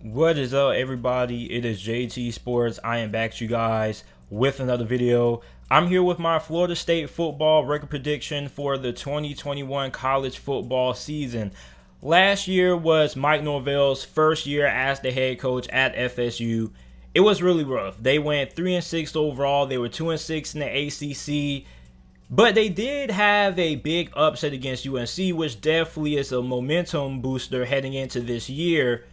What is up, everybody? It is JT Sports. I am back to you guys with another video. I'm here with my Florida State football record prediction for the 2021 college football season. Last year was Mike Norvell's first year as the head coach at FSU. It was really rough. They went 3-6 overall. They were 2-6 in the ACC. But they did have a big upset against UNC, which definitely is a momentum booster heading into this year.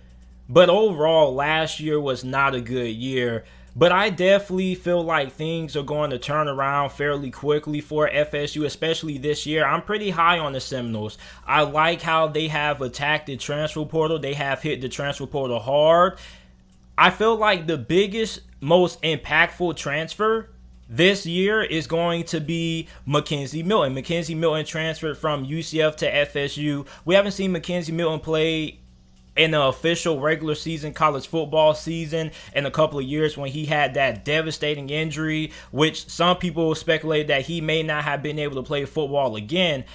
But overall, last year was not a good year. But I definitely feel like things are going to turn around fairly quickly for FSU, especially this year. I'm pretty high on the Seminoles. I like how they have attacked the transfer portal. They have hit the transfer portal hard. I feel like the biggest, most impactful transfer this year is going to be Mackenzie Milton. Mackenzie Milton transferred from UCF to FSU. We haven't seen Mackenzie Milton play in the official regular season college football season in a couple of years when he had that devastating injury, which some people speculate that he may not have been able to play football again.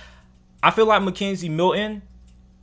I feel like Mackenzie Milton,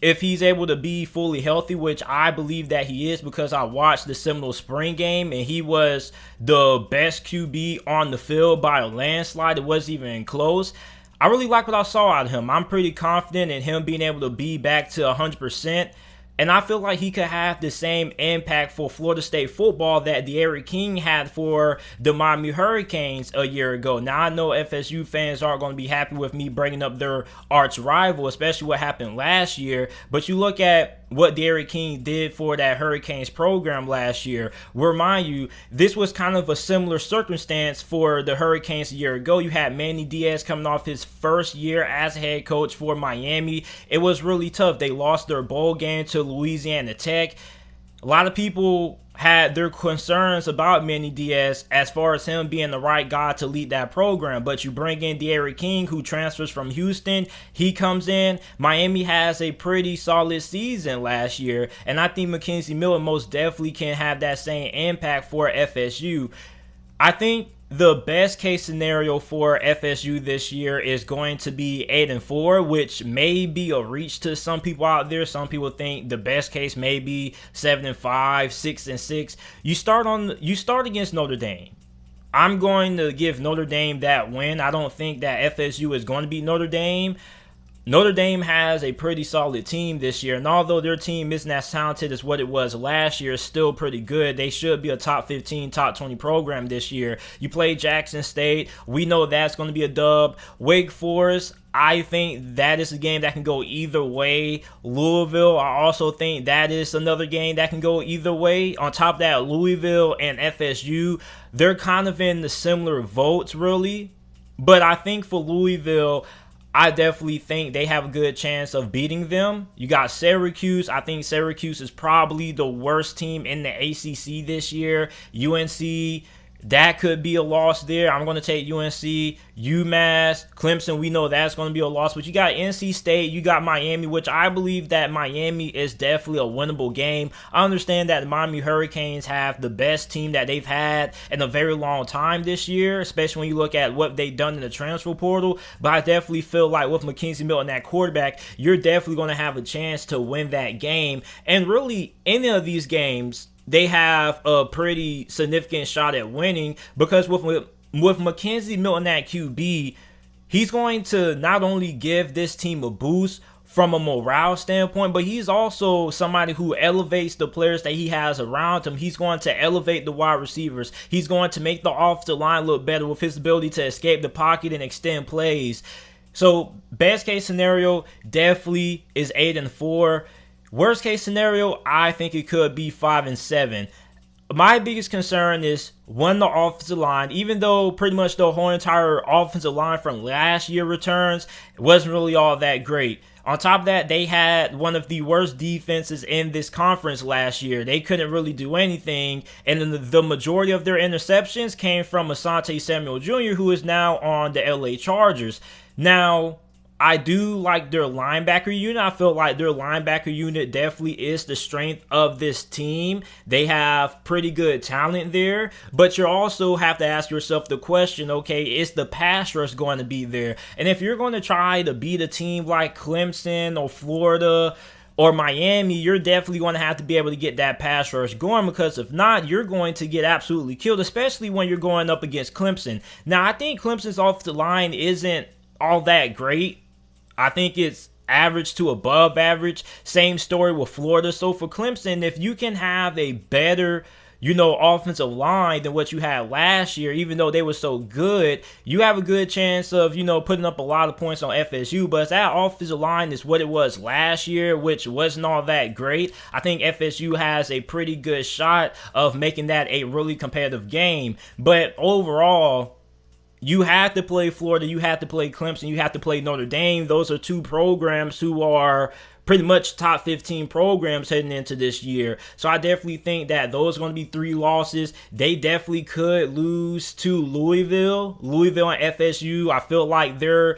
if he's able to be fully healthy, which I believe that he is because I watched the Seminole spring game and he was the best QB on the field by a landslide. It wasn't even close. I really like what I saw out of him. I'm pretty confident in him being able to be back to 100%. And I feel like he could have the same impact for Florida State football that D'Eriq King had for the Miami Hurricanes a year ago. Now, I know FSU fans aren't going to be happy with me bringing up their arch rival, especially what happened last year. But you look at what D'Eriq King did for that Hurricanes program last year. Remind you, this was kind of a similar circumstance for the Hurricanes a year ago. You had Manny Diaz coming off his first year as head coach for Miami. It was really tough. They lost their bowl game to Louisiana Tech. A lot of people had their concerns about Manny Diaz as far as him being the right guy to lead that program. But you bring in D'Eriq King, who transfers from Houston. He comes in. Miami has a pretty solid season last year. And I think Mackenzie Milton most definitely can have that same impact for FSU. I think the best case scenario for FSU this year is going to be 8-4, which may be a reach to some people out there. Some people think the best case may be 7-5, 6-6. You start against Notre Dame. I'm going to give Notre Dame that win. I don't think that FSU is going to beat Notre Dame. Notre Dame has a pretty solid team this year, and although their team isn't as talented as what it was last year, it's still pretty good. They should be a top 15, top 20 program this year. You play Jackson State. We know that's going to be a dub. Wake Forest, I think that is a game that can go either way. Louisville, I also think that is another game that can go either way. On top of that, Louisville and FSU, they're kind of in the similar votes, really. But I think for Louisville, I definitely think they have a good chance of beating them. You got Syracuse. I think Syracuse is probably the worst team in the ACC this year. UNC, that could be a loss there. I'm going to take UNC. UMass, Clemson, we know that's going to be a loss. But you got NC State, you got Miami, which I believe that Miami is definitely a winnable game. I understand that the Miami Hurricanes have the best team that they've had in a very long time this year, especially when you look at what they've done in the transfer portal. But I definitely feel like with Mackenzie Milton at quarterback, you're definitely going to have a chance to win that game. And really, any of these games, they have a pretty significant shot at winning because with Mackenzie Milton at QB, he's going to not only give this team a boost from a morale standpoint, but he's also somebody who elevates the players that he has around him. He's going to elevate the wide receivers. He's going to make the offensive line look better with his ability to escape the pocket and extend plays. So best case scenario definitely is 8-4. Worst case scenario, I think it could be 5-7. My biggest concern is one, the offensive line. Even though pretty much the whole entire offensive line from last year returns, it wasn't really all that great. On top of that, they had one of the worst defenses in this conference last year. They couldn't really do anything, and then the majority of their interceptions came from Asante Samuel Jr., who is now on the LA Chargers. Now, I do like their linebacker unit. I feel like their linebacker unit definitely is the strength of this team. They have pretty good talent there, but you also have to ask yourself the question, okay, is the pass rush going to be there? And if you're going to try to beat a team like Clemson or Florida or Miami, you're definitely going to have to be able to get that pass rush going, because if not, you're going to get absolutely killed, especially when you're going up against Clemson. Now, I think Clemson's offensive line isn't all that great. I think it's average to above average. Same story with Florida. So for Clemson, if you can have a better offensive line than what you had last year, even though they were so good, you have a good chance of, putting up a lot of points on FSU. But that offensive line is what it was last year, which wasn't all that great. I think FSU has a pretty good shot of making that a really competitive game. But overall, you have to play Florida, you have to play Clemson, you have to play Notre Dame. Those are two programs who are pretty much top 15 programs heading into this year. So I definitely think that those are going to be 3 losses. They definitely could lose to Louisville and FSU. I feel like they're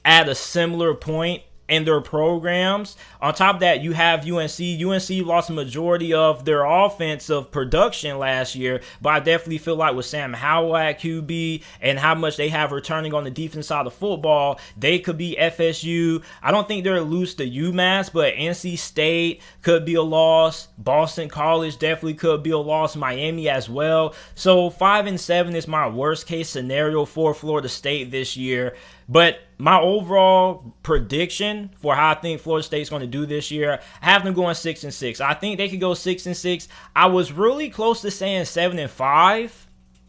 at a similar point in their programs. On top of that, you have UNC. UNC lost a majority of their offensive production last year, but I definitely feel like with Sam Howell at QB and how much they have returning on the defense side of football, they could be FSU. I don't think they're lose to UMass, but NC State could be a loss. Boston College definitely could be a loss. Miami as well. So 5-7 is my worst case scenario for Florida State this year. But my overall prediction for how I think Florida State's going to do this year, I have them going 6-6. I think they could go 6-6. I was really close to saying 7-5,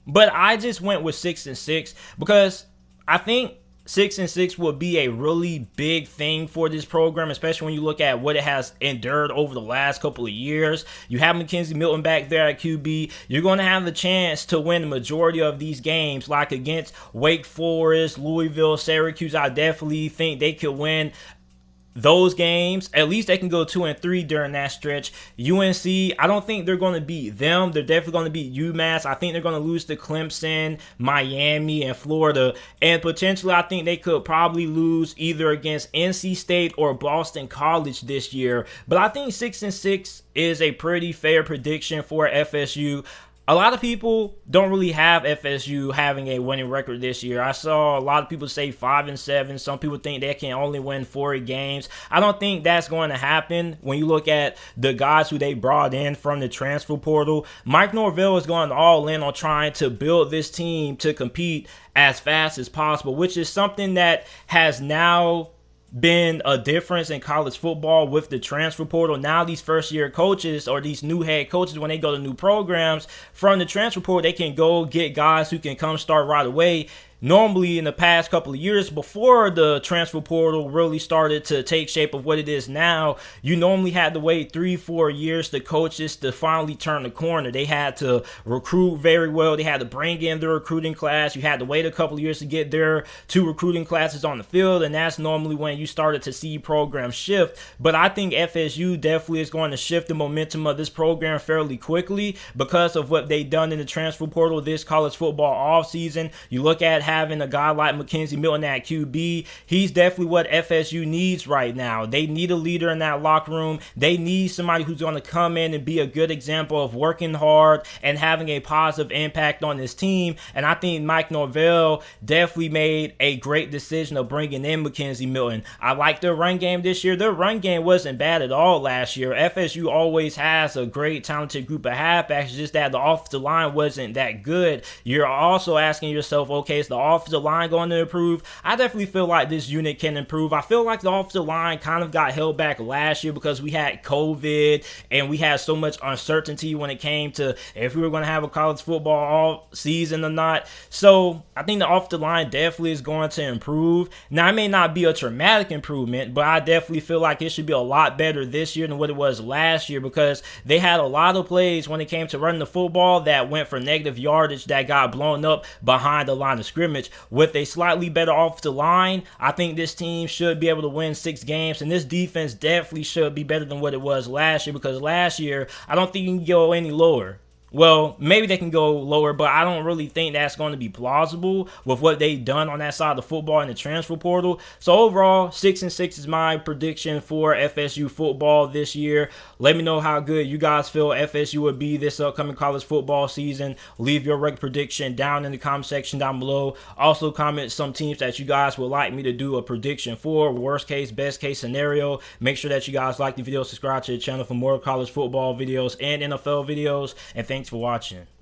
but I just went with 6-6 because I think 6-6 will be a really big thing for this program, especially when you look at what it has endured over the last couple of years. You have Mackenzie Milton back there at QB. You're going to have the chance to win the majority of these games, like against Wake Forest, Louisville, Syracuse. I definitely think they could win those games. At least they can go 2-3 during that stretch. UNC, I don't think they're going to beat them. They're definitely going to beat UMass. I think they're going to lose to Clemson, Miami, and Florida. And potentially, I think they could probably lose either against NC State or Boston College this year. But I think 6-6 is a pretty fair prediction for FSU. A lot of people don't really have FSU having a winning record this year. I saw a lot of people say 5-7. Some people think they can only win 4 games. I don't think that's going to happen when you look at the guys who they brought in from the transfer portal. Mike Norvell is going all in on trying to build this team to compete as fast as possible, which is something that has now been a difference in college football with the transfer portal. Now these first year coaches or these new head coaches, when they go to new programs from the transfer portal, they can go get guys who can come start right away. Normally in the past couple of years before the transfer portal really started to take shape of what it is now, you normally had to wait 3-4 years to coaches to finally turn the corner. They had to recruit very well. They had to bring in their recruiting class. You had to wait a couple of years to get their 2 recruiting classes on the field, and that's normally when you started to see programs shift. But I think FSU definitely is going to shift the momentum of this program fairly quickly because of what they've done in the transfer portal this college football offseason. You look at having a guy like Mackenzie Milton at QB, he's definitely what FSU needs right now. They need a leader in that locker room. They need somebody who's going to come in and be a good example of working hard and having a positive impact on this team. And I think Mike Norvell definitely made a great decision of bringing in Mackenzie Milton. I like their run game this year. Their run game wasn't bad at all last year. FSU always has a great, talented group of halfbacks. It's just that the offensive line wasn't that good. You're also asking yourself, okay, is the offensive line going to improve? I definitely feel like this unit can improve. I feel like the offensive line kind of got held back last year because we had COVID and we had so much uncertainty when it came to if we were going to have a college football all season or not. So I think the offensive line definitely is going to improve. Now, it may not be a dramatic improvement, but I definitely feel like it should be a lot better this year than what it was last year because they had a lot of plays when it came to running the football that went for negative yardage that got blown up behind the line of scrimmage. With a slightly better offensive line, I think this team should be able to win 6 games, and this defense definitely should be better than what it was last year because last year, I don't think you can go any lower. Well, maybe they can go lower, but I don't really think that's going to be plausible with what they've done on that side of the football in the transfer portal. So overall, 6-6 is my prediction for FSU football this year. Let me know how good you guys feel FSU would be this upcoming college football season. Leave your record prediction down in the comment section down below. Also comment some teams that you guys would like me to do a prediction for, worst case, best case scenario. Make sure that you guys like the video, subscribe to the channel for more college football videos and NFL videos. And thanks for watching.